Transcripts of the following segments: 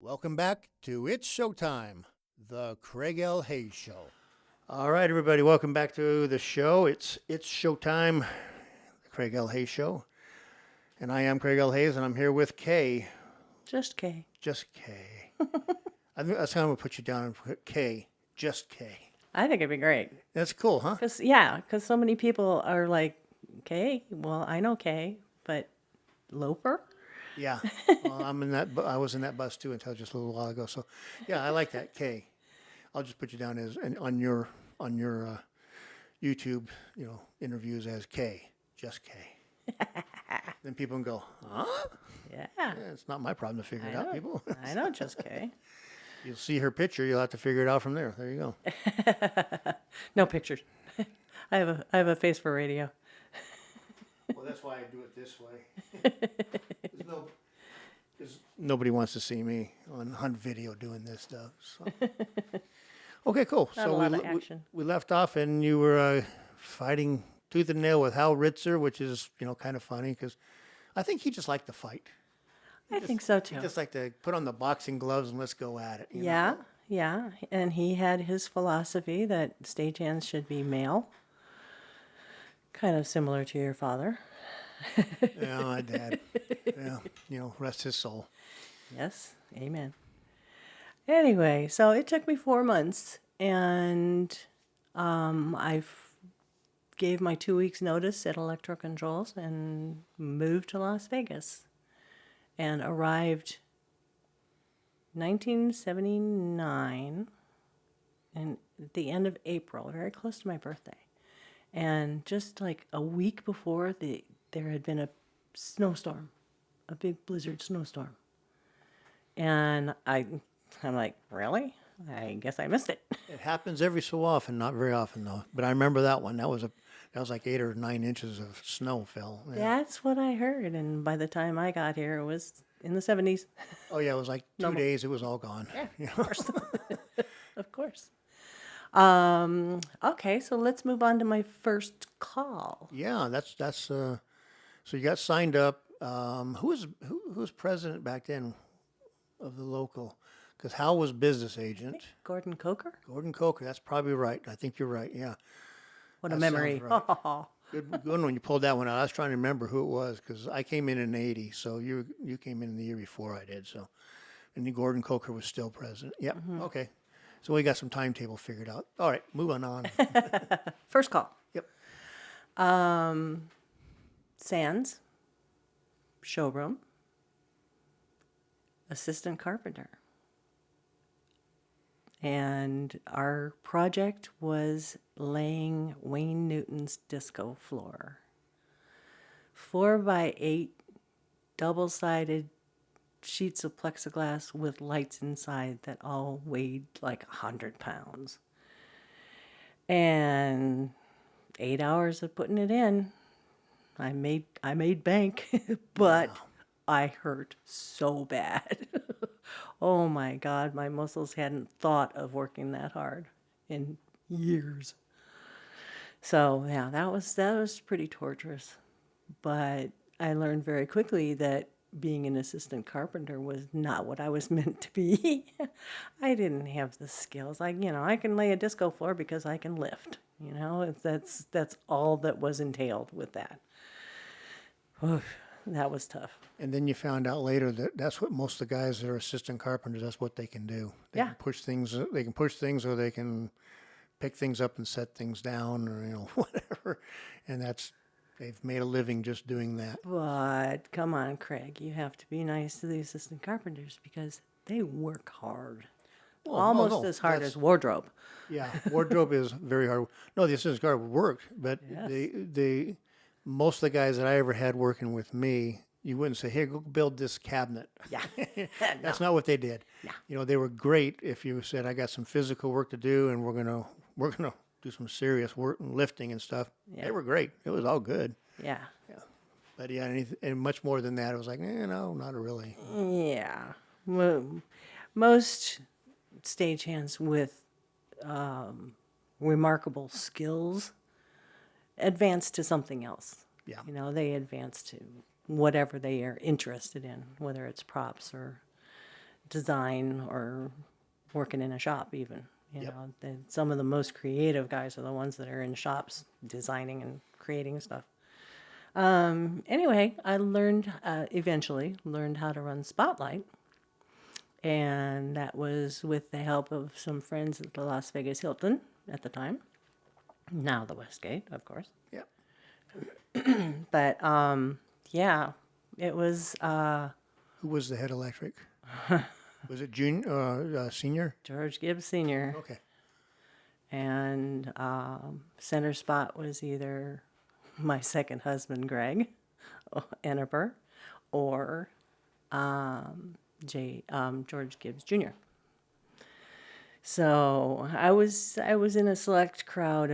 Welcome back to It's Showtime, the Craig L. Hayes Show. All right, everybody, welcome back to the show. It's Showtime, the Craig L. Hayes Show. And I am Craig L. Hayes, and I'm here with Kay. Just K. Just Kay. I think that's how I'm going to put you down and put Kay. Just Kay. I think it'd be great. That's cool, huh? Because so many people are like, K? Well, I know K, but Loper? Yeah. Well, I was in that bus too until just a little while ago. So, yeah, I like that Kay. I'll just put you down as on your YouTube, interviews as Kay, just Kay. Then people can go, huh? Yeah. Yeah, it's not my problem to figure it out, people. I know Just K. You'll see her picture. You'll have to figure it out from there. There you go. No pictures. I have a face for radio. Well, that's why I do it this way. Because nobody wants to see me on video doing this stuff. So. Okay, cool. Not a lot of action. We left off, and you were fighting tooth and nail with Hal Ritzer, which is kind of funny because I think he just liked to fight. I think so too. He just liked to put on the boxing gloves and let's go at it. Yeah, yeah. And he had his philosophy that stagehands should be male. Kind of similar to your father. Yeah, my dad. Yeah, rest his soul. Yes, amen. Anyway, so it took me 4 months, and I gave my 2 weeks notice at Electro Controls and moved to Las Vegas, and arrived 1979, and at the end of April, very close to my birthday, and just like a week before, there had been a snowstorm, a big blizzard snowstorm, and I'm like, really? I guess I missed it. It happens every so often, not very often though. But I remember that one. That was like 8 or 9 inches of snow fell. Yeah. That's what I heard, and by the time I got here, it was in the 70s. Oh yeah, it was like 2 days. It was all gone. Yeah, of course. Of course. Okay, so let's move on to my first call. Yeah, that's. So you got signed up. Who was president back then of the local? Because Hal was business agent. Gordon Coker? Gordon Coker. That's probably right. I think you're right. Yeah. What a That memory. sounds right. Good when you pulled that one out. I was trying to remember who it was because I came in '80, so you came in the year before I did. So, and then Gordon Coker was still president. Yep. Okay. So we got some timetable figured out. All right, move on. First call. Yep. Sands, showroom, assistant carpenter. And our project was laying Wayne Newton's disco floor. 4x8 double-sided sheets of plexiglass with lights inside that all weighed like 100 pounds. And 8 hours of putting it in, I made bank, but I hurt so bad. Oh my God, my muscles hadn't thought of working that hard in years. So yeah, that was pretty torturous. But I learned very quickly that being an assistant carpenter was not what I was meant to be. I didn't have the skills. I can lay a disco floor because I can lift. That's all that was entailed with that. Oof, that was tough. And then you found out later that that's what most of the guys that are assistant carpenters. That's what they can do. They can push things. They can push things, or they can pick things up and set things down, or whatever. And they've made a living just doing that. But come on, Craig, you have to be nice to the assistant carpenters because they work hard. Well, Almost as hard as wardrobe. Yeah, wardrobe is very hard. No, the assistant carpenter worked, but Yes. most of the guys that I ever had working with me, you wouldn't say, "Hey, go build this cabinet." Yeah. That's not what they did. No. They were great if you said, "I got some physical work to do, and we're gonna do some serious work and lifting and stuff." Yeah. They were great. It was all good. Yeah. But yeah, and much more than that, it was like, no, not really. Yeah. Most stagehands with remarkable skills advance to something else. Yeah. They advance to whatever they are interested in, whether it's props or design or working in a shop even. You Yep. know, some of the most creative guys are the ones that are in shops designing and creating stuff. Anyway, I learned, eventually learned how to run Spotlight. And that was with the help of some friends at the Las Vegas Hilton at the time. Now the Westgate, of course. Yep. But yeah, it was Who was the head electric? Was it junior, senior? George Gibbs Sr. Okay. And center spot was either my second husband, Greg Enneper, or George Gibbs Jr. So I was in a select crowd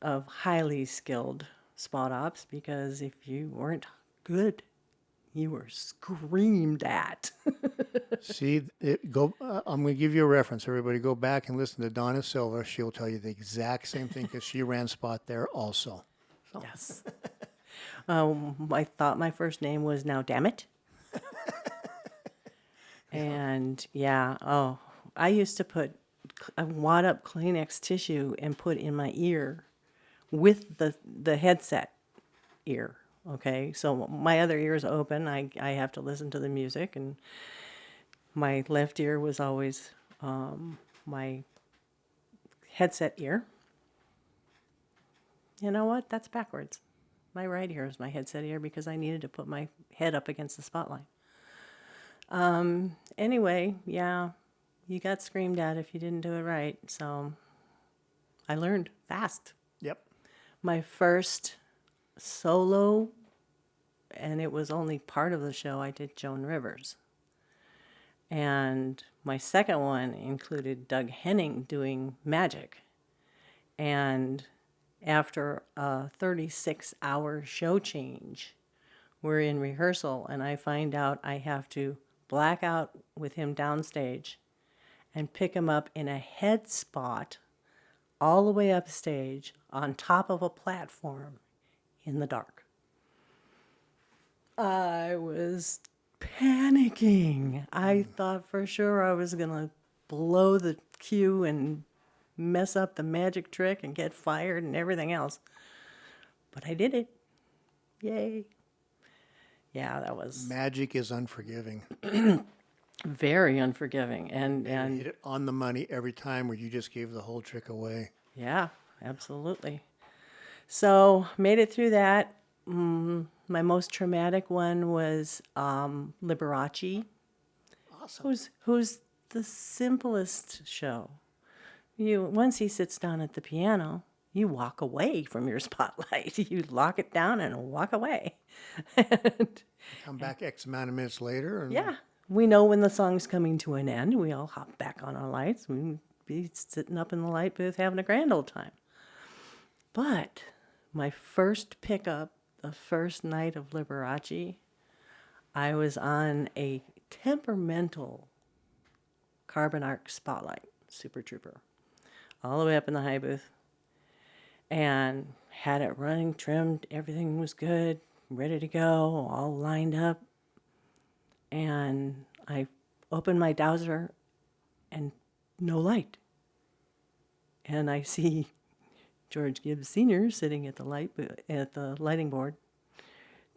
of highly skilled spot ops, because if you weren't good, you were screamed at. See, I'm going to give you a reference. Everybody go back and listen to Donna Silva. She'll tell you the exact same thing because she ran spot there also. Yes. I thought my first name was Now Damn It. And yeah, I used to wad up Kleenex tissue and put in my ear with the headset ear. Okay, so my other ear is open. I have to listen to the music, and my left ear was always my headset ear. You know what? That's backwards. My right ear is my headset ear because I needed to put my head up against the spotlight. Anyway, yeah, you got screamed at if you didn't do it right. So I learned fast. Yep. My first solo, and it was only part of the show, I did Joan Rivers. And my second one included Doug Henning doing Magic. And after a 36-hour show change, we're in rehearsal, and I find out I have to black out with him downstage and pick him up in a head spot all the way upstage on top of a platform in the dark. I was panicking. I thought for sure I was going to blow the cue and mess up the magic trick and get fired and everything else. But I did it. Yay. Yeah, that was Magic is unforgiving. very unforgiving. You And hit it on the money every time where you just gave the whole trick away. yeah, absolutely. So made it through that. My most traumatic one was Liberace, Awesome. who's the simplest show. Once he sits down at the piano, you walk away from your spotlight. You lock it down and walk away. And Come back X amount of minutes later. And yeah, we know when the song's coming to an end. We all hop back on our lights. We be sitting up in the light booth having a grand old time. But my first pickup, the first night of Liberace, I was on a temperamental carbon arc spotlight, Super Trooper, all the way up in the high booth, and had it running, trimmed, everything was good, ready to go, all lined up. And I opened my dowser and no light. And I see George Gibbs Sr. sitting at the lighting board,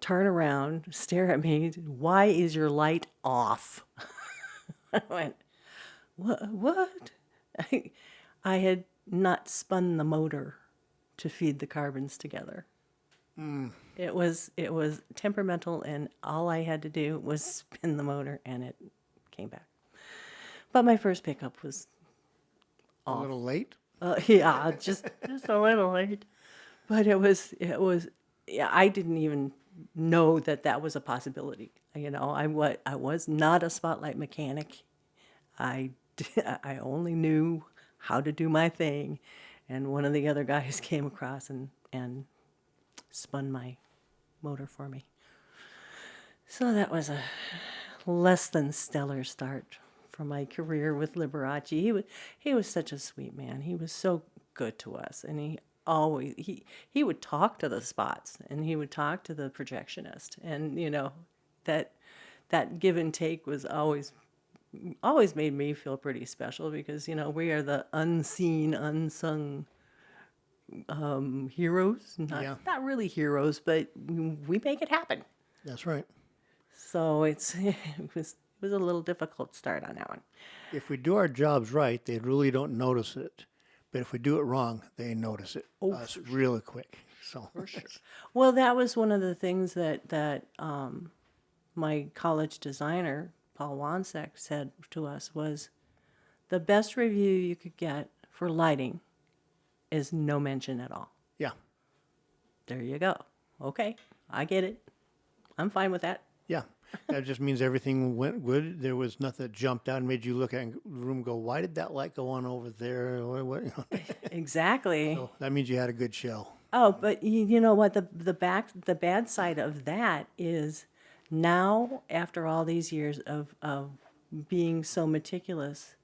turn around, stare at me. Why is your light off? I went, what? I had not spun the motor to feed the carbons together. It was temperamental, and all I had to do was spin the motor, and it came back. But my first pickup was a little late. yeah, just a little late. But it was yeah, I didn't even know that was a possibility. You know, I was not a spotlight mechanic. I only knew how to do my thing, and one of the other guys came across and spun my motor for me. So that was a less than stellar start for my career with Liberace. He was such a sweet man. He was so good to us, and he would talk to the spots, and he would talk to the projectionist, and you know that give and take was always always made me feel pretty special because, we are the unseen, unsung heroes. Yeah, Not really heroes, but we make it happen. that's right. So it was a little difficult start on that one. If we do our jobs right, they really don't notice it. But if we do it wrong, they notice it us really quick. So For sure. Well, that was one of the things that my college designer, Paul Wansek, said to us was the best review you could get for lighting is no mention at all. yeah, There you go. Okay, I get it. I'm fine with that. yeah. That just means everything went good. There was nothing that jumped out and made you look at the room and go, why did that light go on over there? Exactly. So that means you had a good show. Oh, but you know what? The bad side of that is now, after all these years of being so meticulous,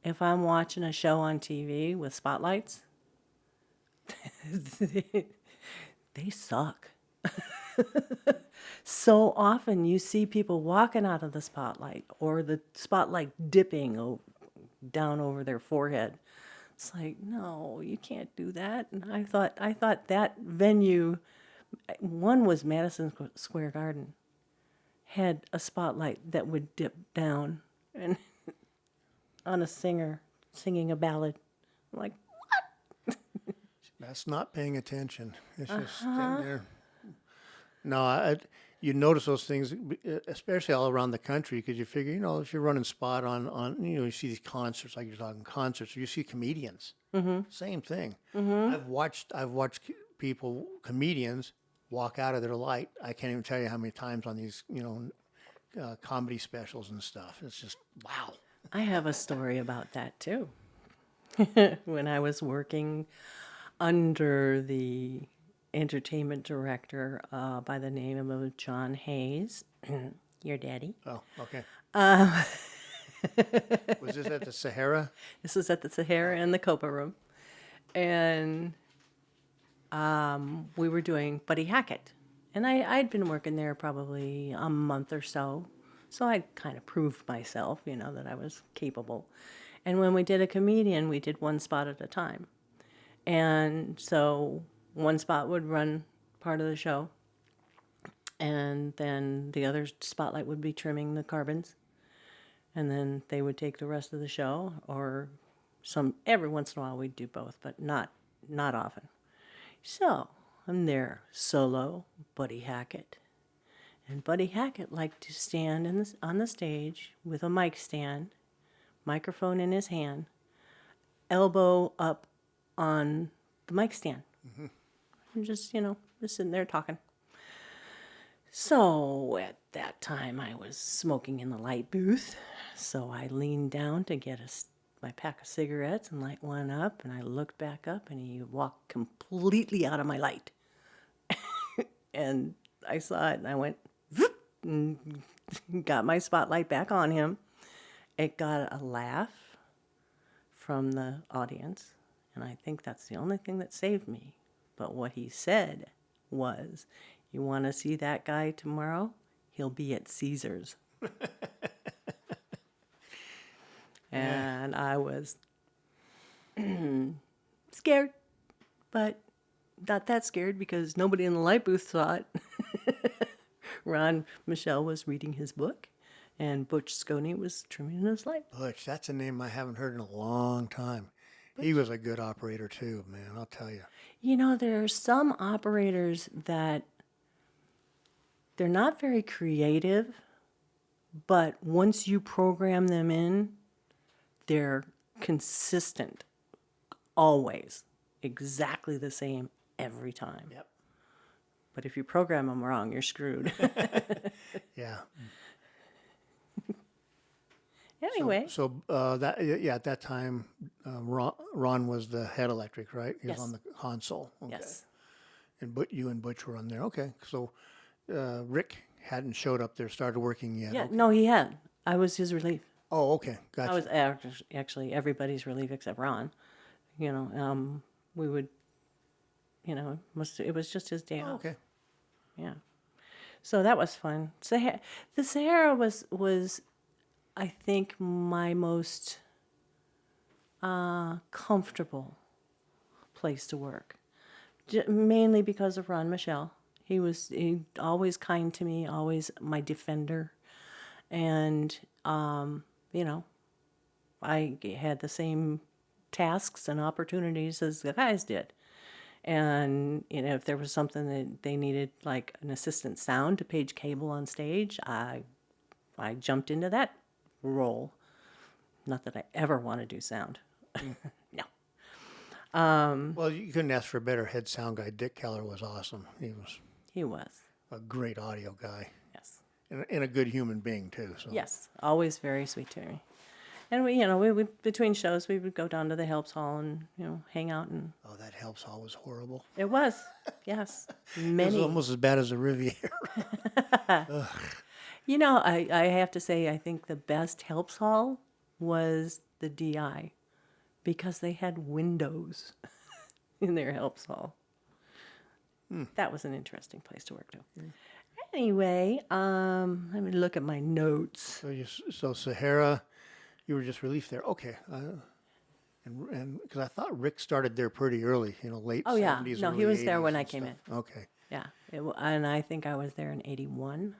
if I'm watching a show on TV with spotlights, they suck. So often you see people walking out of the spotlight or the spotlight dipping down over their forehead. It's like, no, you can't do that. And I thought that venue, one was Madison Square Garden, had a spotlight that would dip down and on a singer singing a ballad. I'm like, That's not paying attention. It's just sitting there. No, you notice those things, especially all around the country, because you figure, if you're running spot on, you see these concerts, like you're talking concerts, or you see comedians, same thing. I've watched people, comedians, walk out of their light. I can't even tell you how many times on these, comedy specials and stuff. It's just wow. I have a story about that too. When I was working under the entertainment director by the name of John Hayes, your daddy. Oh, okay. Was this at the Sahara? This was at the Sahara and the Copa Room. And we were doing Buddy Hackett. And I'd been working there probably a month or so. So I kind of proved myself, that I was capable. And when we did a comedian, we did one spot at a time. And so one spot would run part of the show, and then the other spotlight would be trimming the carbons, and then they would take the rest of the show, or every once in a while we'd do both, but not often. So I'm there solo, Buddy Hackett. And Buddy Hackett liked to stand on the stage with a mic stand, microphone in his hand, elbow up on the mic stand. And just sitting there talking. So at that time, I was smoking in the light booth. So I leaned down to get my pack of cigarettes and light one up. And I looked back up, and he walked completely out of my light. And I saw it, and I went, whoop, and got my spotlight back on him. It got a laugh from the audience. And I think that's the only thing that saved me. But what he said was, you want to see that guy tomorrow? He'll be at Caesars. And I was scared, but not that scared because nobody in the light booth saw it. Ron Michelle was reading his book, and Butch Sconey was trimming his light. Butch, that's a name I haven't heard in a long time. He was a good operator too, man, I'll tell you. There are some operators that they're not very creative, but once you program them in, they're consistent, always, exactly the same every time. Yep. But if you program them wrong, you're screwed. Yeah. Anyway. So at that time, Ron was the head electric, right? He was Yes. on the console. Okay. Yes. And you and Butch were on there. Okay. So Rick hadn't showed up there, started working yet. Yeah, Okay. no, he had. I was his relief. Oh, okay. Gotcha. I was actually everybody's relief except Ron. We would, it was just his day off. Okay. Yeah. So that was fun. The Sahara was I think, my most comfortable place to work, mainly because of Ron Michelle. He always kind to me, always my defender, and you know, I had the same tasks and opportunities as the guys did. And if there was something that they needed, like an assistant sound to page cable on stage, I jumped into that role. Not that I ever want to do sound. No. Well, you couldn't ask for a better head sound guy. Dick Keller was awesome. He was He was. a great audio guy Yes. and a good human being too. So Yes. Always very sweet to me. And we between shows, we would go down to the Helps Hall and, hang out. And oh, that helps all was horrible. it was, yes, It was many. almost as bad as the Riviera. I have to say, I think the best Helps Hall was the DI because they had windows in their Helps Hall. That was an interesting place to work, too. Anyway, let me look at my notes. So Sahara, you were just relieved there. Okay. And because I thought Rick started there pretty early, late Oh, yeah. 70s. No, early he was there 80s when I and came stuff. Okay. Yeah, and I think I was there in 81,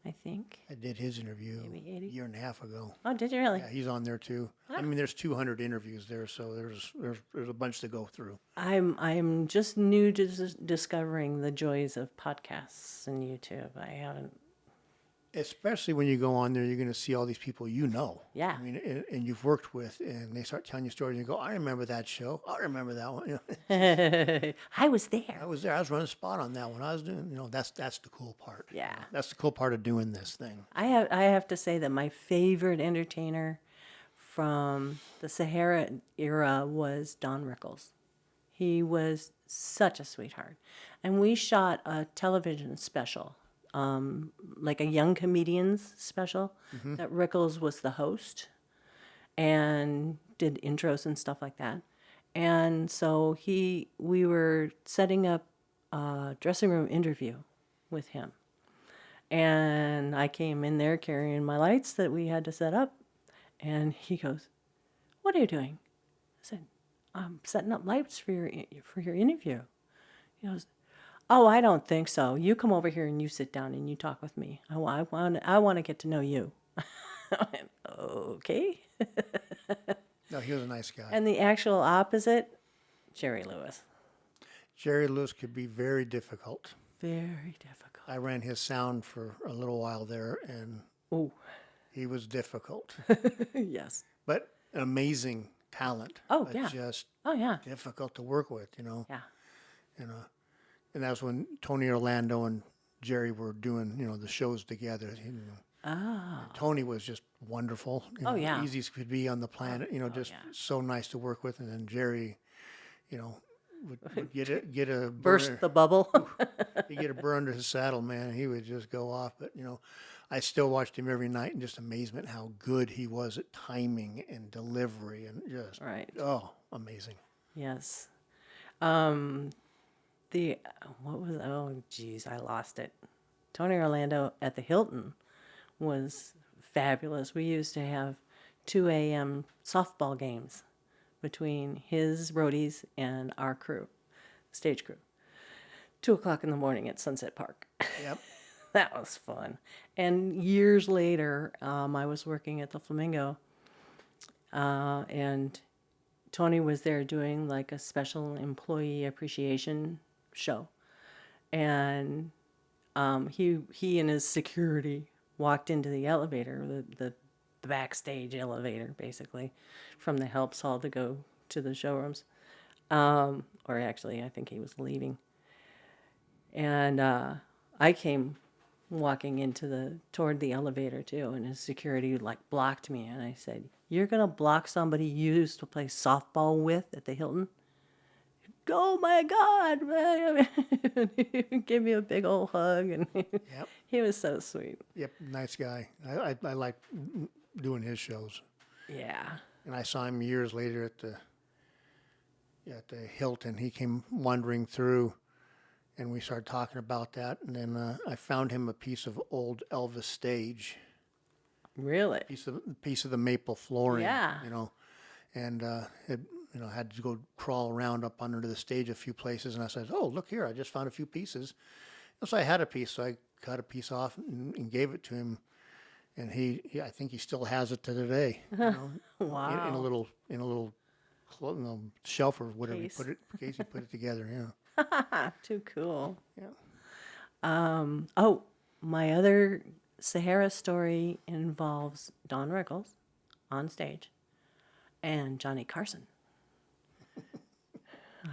I think. I did his interview Maybe a 80? year and a half ago. Oh, did you really? Yeah, he's on there too. I mean, there's 200 interviews there, so there's a bunch to go through. I'm just new to discovering the joys of podcasts and YouTube. I haven't. Especially when you go on there, you're going to see all these people Yeah. I mean, and you've worked with, and they start telling you stories, and you go, I remember that show. I remember that one. I was there. I was there. I was running spot on that one. I was doing, that's the cool part. Yeah. That's the cool part of doing this thing. I have to say that my favorite entertainer from the Sahara era was Don Rickles. He was such a sweetheart. And we shot a television special, like a young comedians special, that Rickles was the host and did intros and stuff like that. And so we were setting up a dressing room interview with him. And I came in there carrying my lights that we had to set up. And he goes, "What are you doing?" I said, "I'm setting up lights for your interview." He goes, "Oh, I don't think so. You come over here and you sit down and you talk with me. I want to get to know you." I went, "Okay." No, he was a nice guy. And the actual opposite, Jerry Lewis. Jerry Lewis could be very difficult. Very difficult. I ran his sound for a little while there, and Oh, he was difficult. yes. But an amazing talent. Oh, but yeah. Just Oh, yeah. difficult to work with, Yeah. And that was when Tony Orlando and Jerry were doing, the shows together. Oh. Tony was just wonderful. Oh, yeah. Easy as could be on the planet. Just yeah. so nice to work with. And then Jerry, would get a Burst burr- the bubble. he'd get a burr under his saddle, man. And he would just go off. But I still watched him every night in just amazement how good he was at timing and delivery and just Right. amazing. Yes. What was, oh geez, I lost it. Tony Orlando at the Hilton was fabulous. We used to have 2 a.m. softball games between his roadies and our crew, stage crew. 2 o'clock in the morning at Sunset Park. Yep. That was fun. And years later, I was working at the Flamingo, and Tony was there doing like a special employee appreciation show. And he and his security walked into the elevator, the backstage elevator, basically, from the Helps Hall to go to the showrooms. Or actually, I think he was leaving. And I came walking toward the elevator too, and his security like blocked me, and I said, "You're gonna block somebody you used to play softball with at the Hilton?" "Oh my God!" He gave me a big old hug, and Yep. he was so sweet. Yep. Nice guy. I like doing his shows. Yeah. And I saw him years later at the Hilton. He came wandering through, and we started talking about that. And then I found him a piece of old Elvis stage. Really? Piece of the maple flooring. Yeah. And it had to go crawl around up under the stage a few places. And I said, "Oh, look here! I just found a few pieces." And so I had a piece, so I cut a piece off and gave it to him. And I think he still has it to today. Wow. In a little shelf or whatever Case. he put it together. Yeah. Too cool. Yeah. Oh, my other Sahara story involves Don Rickles on stage and Johnny Carson.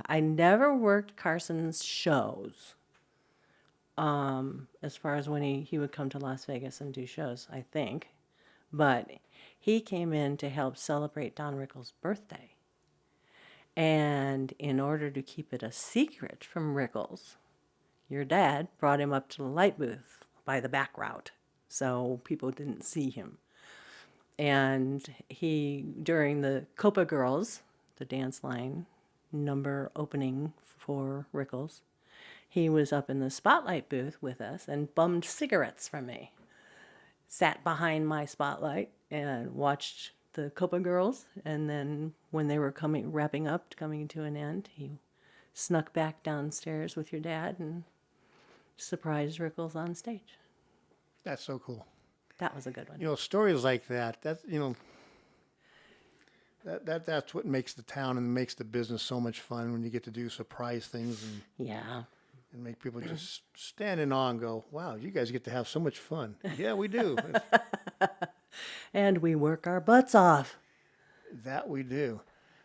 I never worked Carson's shows. As far as when he would come to Las Vegas and do shows, I think. But he came in to help celebrate Don Rickles' birthday. And in order to keep it a secret from Rickles, your dad brought him up to the light booth by the back route so people didn't see him. And he, during the Copa Girls, the dance line number opening for Rickles, he was up in the spotlight booth with us and bummed cigarettes from me. Sat behind my spotlight and watched the Copa Girls, and then when they were wrapping up, coming to an end, he snuck back downstairs with your dad and surprised Rickles on stage. That's so cool. That was a good one. Stories like that. That's what makes the town and makes the business so much fun when you get to do surprise things and make people just stand in awe and go, "Wow, you guys get to have so much fun." Yeah, we do. And we work our butts off. That we do.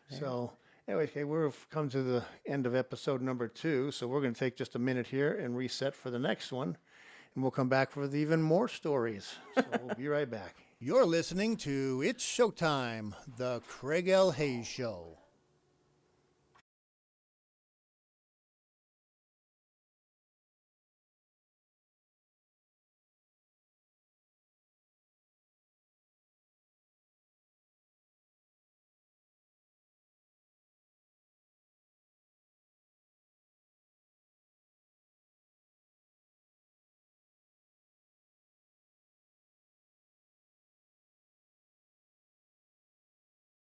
So anyway, okay, we've come to the end of episode number 2. So we're going to take just a minute here and reset for the next one. And we'll come back with even more stories. So we'll be right back. You're listening to It's Showtime, the Craig L. Hayes Show.